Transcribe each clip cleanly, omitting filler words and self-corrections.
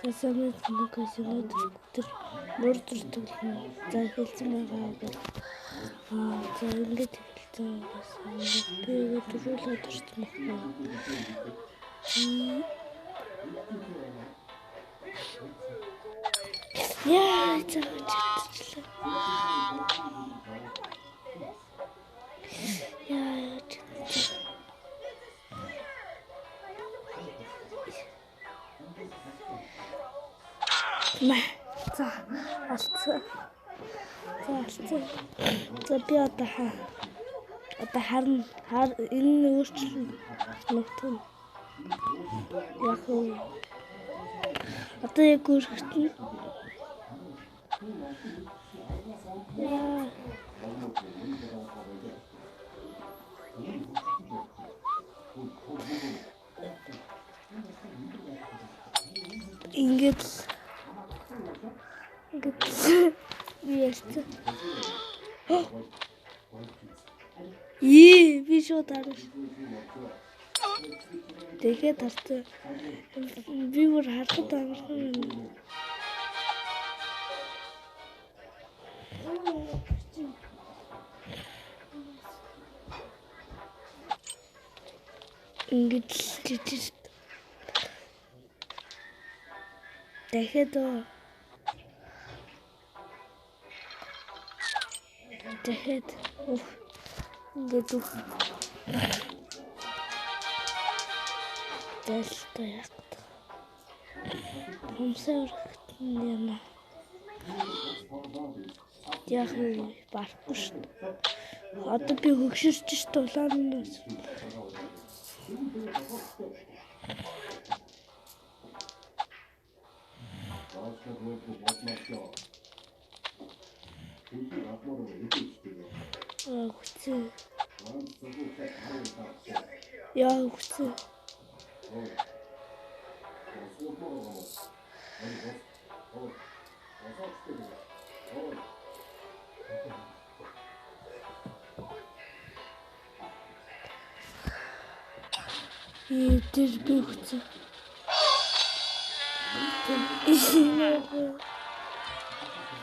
Тасамаас нэг өдөр мөрдөр төлнө. За хэлсэн байгаа гэж. За ингэж хэлсэн байгаас би өдрүүлээд ирсэн байна. Яа, чааччихлаа. Яа, за алцсан. За би одоо харна. Энэ өөрчлөлт нутгын. Яг уу. Одоо яг өөрчлөлт. Ингээд яста. Би шууд харж. Тэгээд хартай. Би бүр харахад амархан юм. Ингээд дахиад ингээд дэлтэй яг хумсаар яна яг барахгүй шүү дээ. Одоо би хөгшөрч шүү тулаанаас. Яа,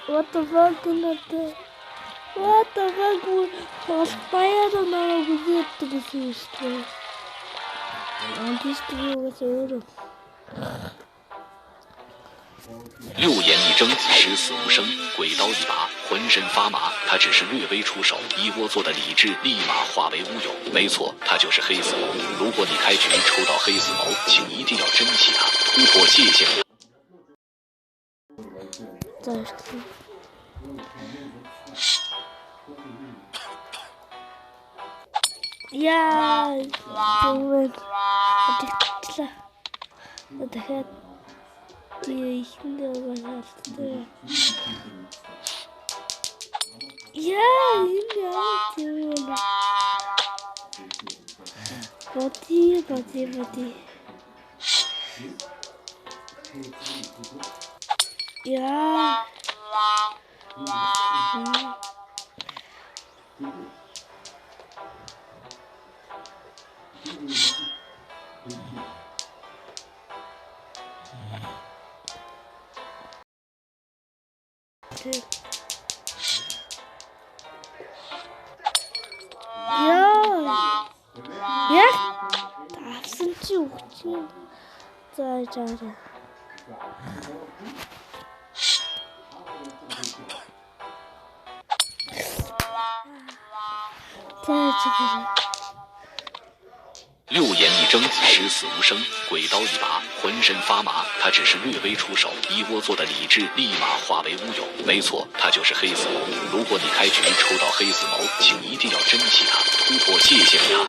What the fuck is What the fuck? Баяр намайг үзээд гэсэн шүү дээ. Антистрийг 六眼一睁，十死无生，鬼刀一拔，浑身发麻。他只是略微出手，一窝座的理智立马化为乌有。没错，他就是黑死谋。如果你开局抽到黑死谋，请一定要珍惜他，突破界限。Yeah, авсан чи өгч. За жаа.六眼一睁，十死无生，鬼刀一拔，浑身发麻。他只是略微出手，一窝座的理智立马化为乌有。没错，他就是黑死谋。如果你开局抽到黑死谋，请一定要珍惜他，突破界限他。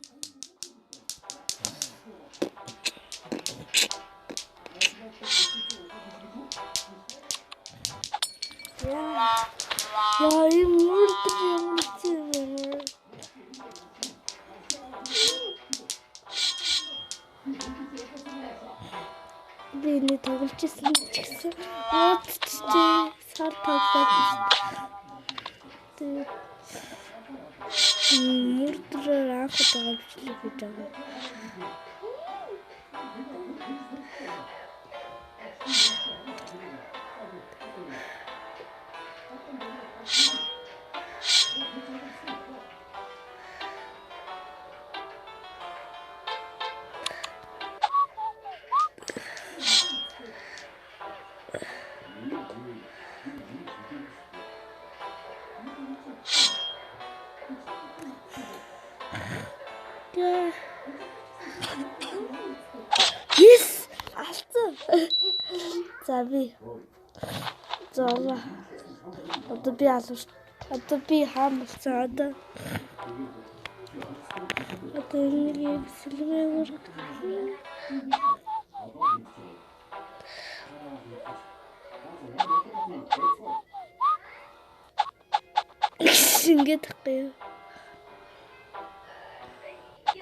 Beni тоглолцсон ч гэсэн уудчтэй сар тоглоод мөрдөр анх удаа бичлэг хийж байгаа. За би. Зова. Одоо би алууш. Одоо би хаан болсон одоо. Одоо нэг сэлгээ өргөх. Ингээд тахгүй.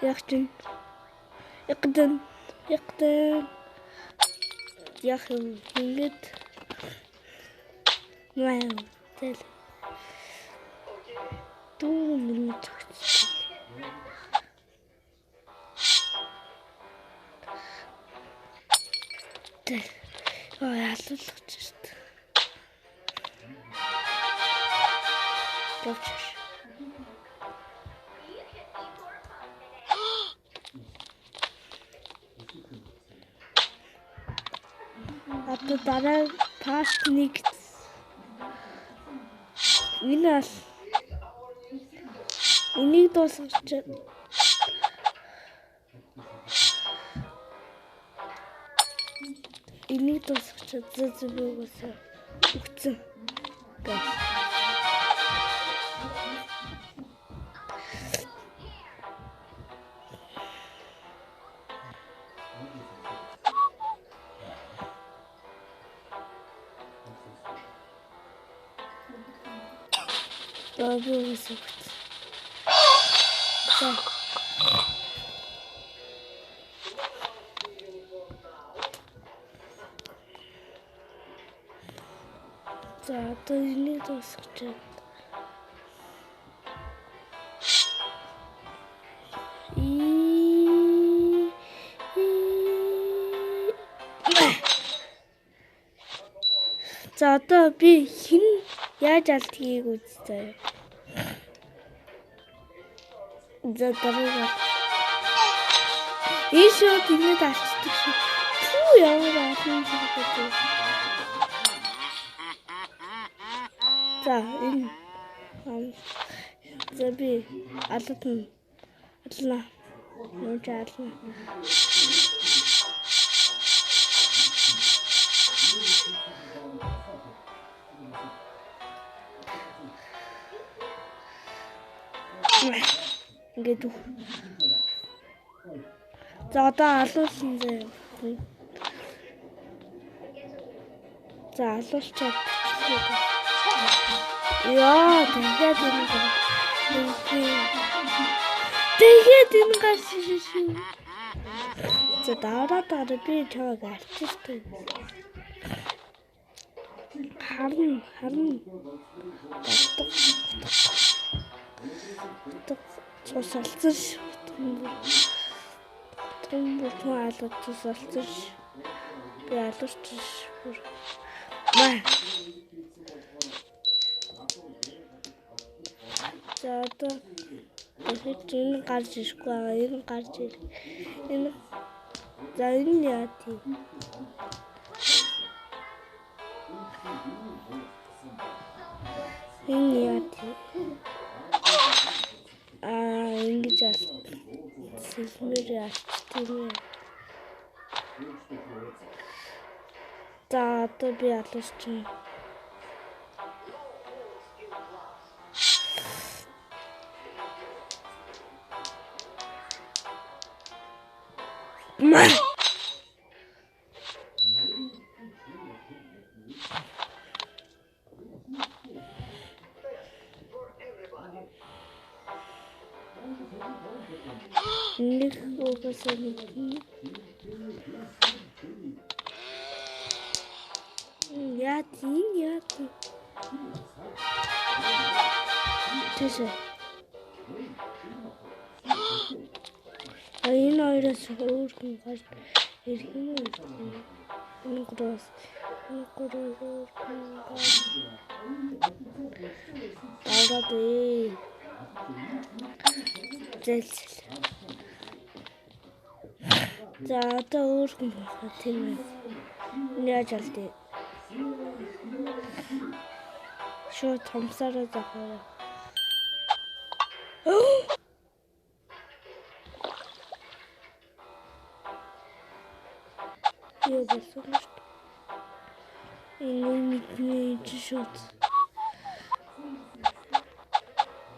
Яахчин. Ягдан. Яах юм ингээд. Вау. Тэл. 2 минут. Тэл. Ялуулах шүү дээ. Явчих. Одоо дараа паст нэг энэ ал энийг дуусгач зүгөөс өгцөн. Бабуус өгц. За одоо энийг дуусгачаад за одоо би хэн яаж алдгийг үзье. За дараа ийшээ тэгээд алцдаг шүү. Түү ямар олон зүйл гэдэг. За энэ за би аллаа. Нуужаална. Ингээд за одоо алуулсан заяа. За алуулчаад. Яа, тэгээд энэ гарч ирсэн. За дараа би чааг арчилсан. Харин. Цусалцсан шүү. Тэмбэл алууд цусалцсан шүү. Би алуулч шүү. За одоо энэ гарч ирэхгүй байгаа. Энэ гарч ир. Энэ за энэ яа тийм. Энэ яа тийм. Ингэж аль. Сэлмэр аль. За одоо би алуулч чинь. Нэг угаасаа нэг яа тийм тэсэ энэ хоёроос өөр хүн гарч ирэх юм уу? Энэ гурваас даваад зэл. За одоо өөр хүн байна тийм ээ. Яаж алдъя? Шууд томсороо захаа. видео болсон шүү дээ. Энэ нэг шууд.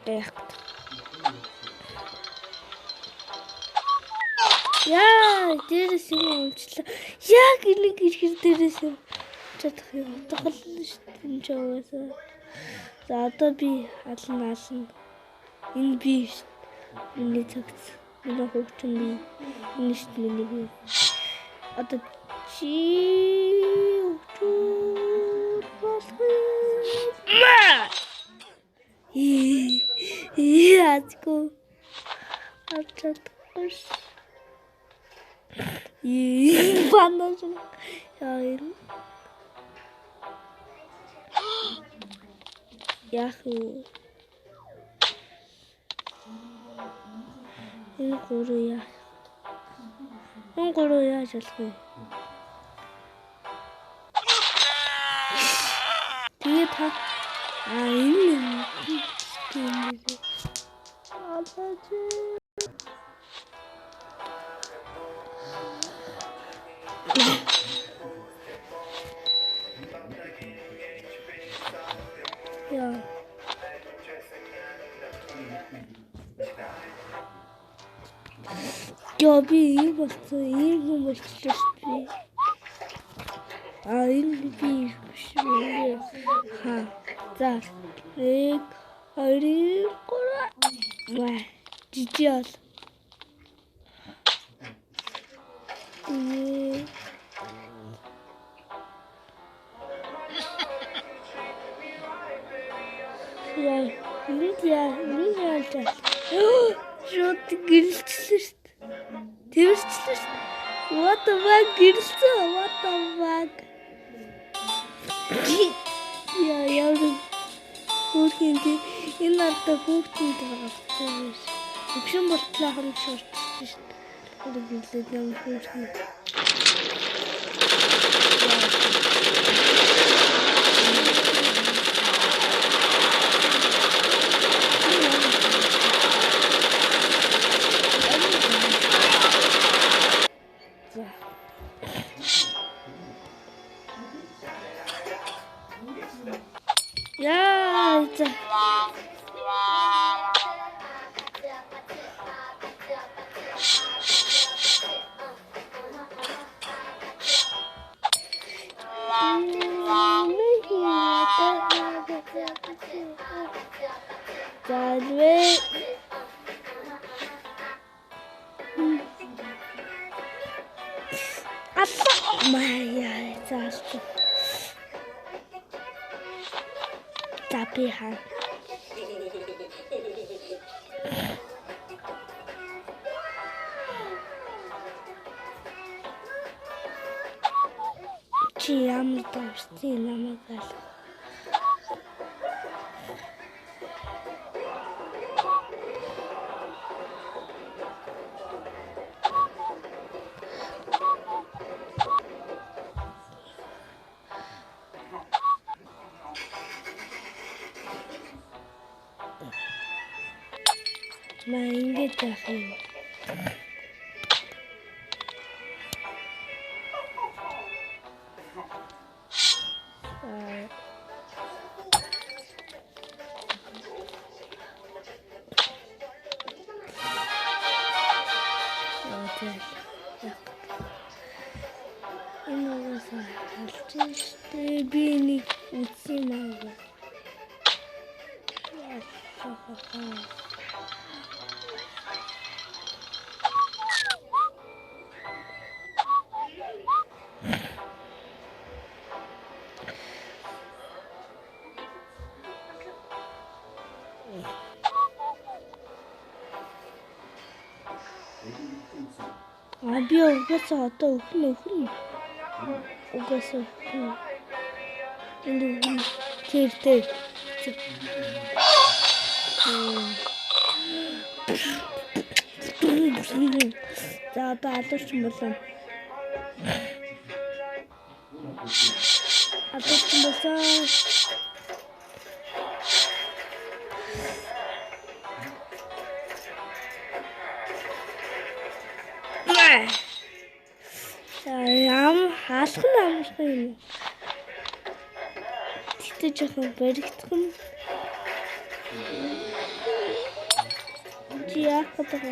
Яг. Яа, дээрээс юм унчлаа. Яг нэг ирэхэр дээрээс юм чадах юм. Тохолно шүү дээ. Энэ чаваас. За одоо би ална. Энэ би шүү дээ. Миний цагц. Миний хөвчөн би. Энэ шүү дээ миний би. Одоо чи хөвчөн болох. Яатко. Ачаткош. Банаж. Яа. Яху. Энэ гурья. Энэ гурья шалгүй. Тэгээд та энэ яа. Я би юм болчихлоо би. Энэ би шүү. Ха. За. Нэг хоёрын гурав. Ваа. Жижиал. Яа, шууд гэрэлцлээ шүү дээ. Тэрчлээ шүү дээ. What the fuck гэрэлцээ. What the fuck. Яа. Хүүхний энэ надад хүүхний байгаа. Өгшин болтлоо хамт шуурчсан шүү дээ. Одоо билээд юм хүүхний. Яа, за. Залвэ. Алла мая заалт. Tapi Ciam tosti namagal. Mainge tahin. Энэ was алчтай би нэг үгүй маа. Би угаасаа одоо өхөн угаасаа энэ тэр за одоо алууч юм болоо Алхан амархан юм. Тэгтээ жоохон баригдах нь. Чи яах гэдэг.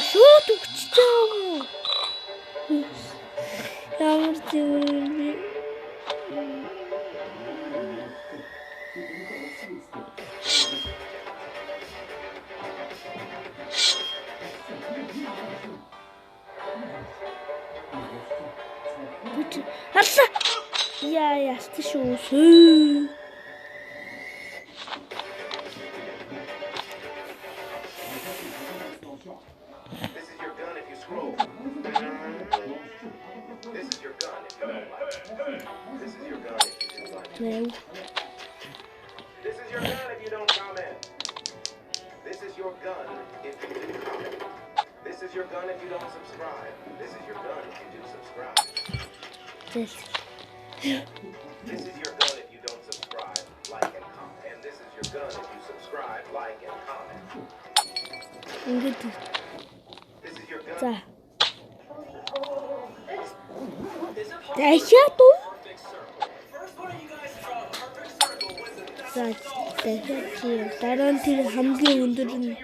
Шууд өгчөө. Ямар тийм бэ? Алла. Яа, яст шүү. Well. This is your gun if you don't comment. This is your gun if you do comment. This is your gun if you don't subscribe. This is your gun if you do subscribe. This. This is your gun if you don't subscribe, like, and comment. And this is your gun if you subscribe, like, and comment. Ингээд. This is your gun. За. Дахиад уу? За, дахиад чи дараа нь тэр хамгийн өндөр нь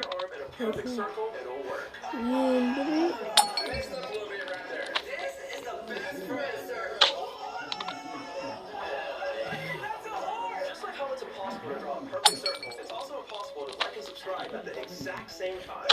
Just like how it's impossible to draw a perfect circle, it's also impossible to like and subscribe at the exact same time.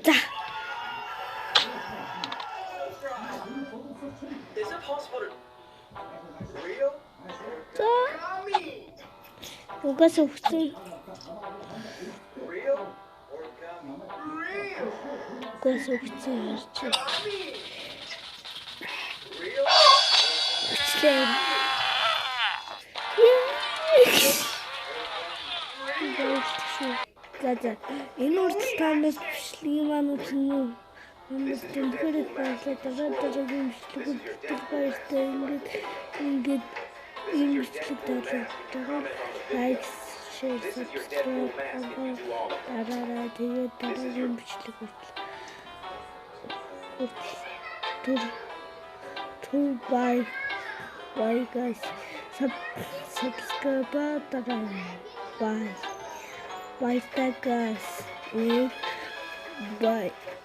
За. Is it possible to real? За. Угаас өгсөн. Real or gummy? Real. Угаас өгсөн ярьж. Real. Өчлээ. За. Энэ үрдэл таамаас бичлэгийн маань үзнэ. Намайг тэнхэр их баярлалаа. Дараагийн бичлэгүүд бүтэх баяртай. Ингээд ийм бичлэг таалагдсан. Лайк, шеэр, сабскрайб дараарай. Тэгээд дараагийн бичлэг хүртэл bye guys. Subscribe daraaray. Bye guys. Bye.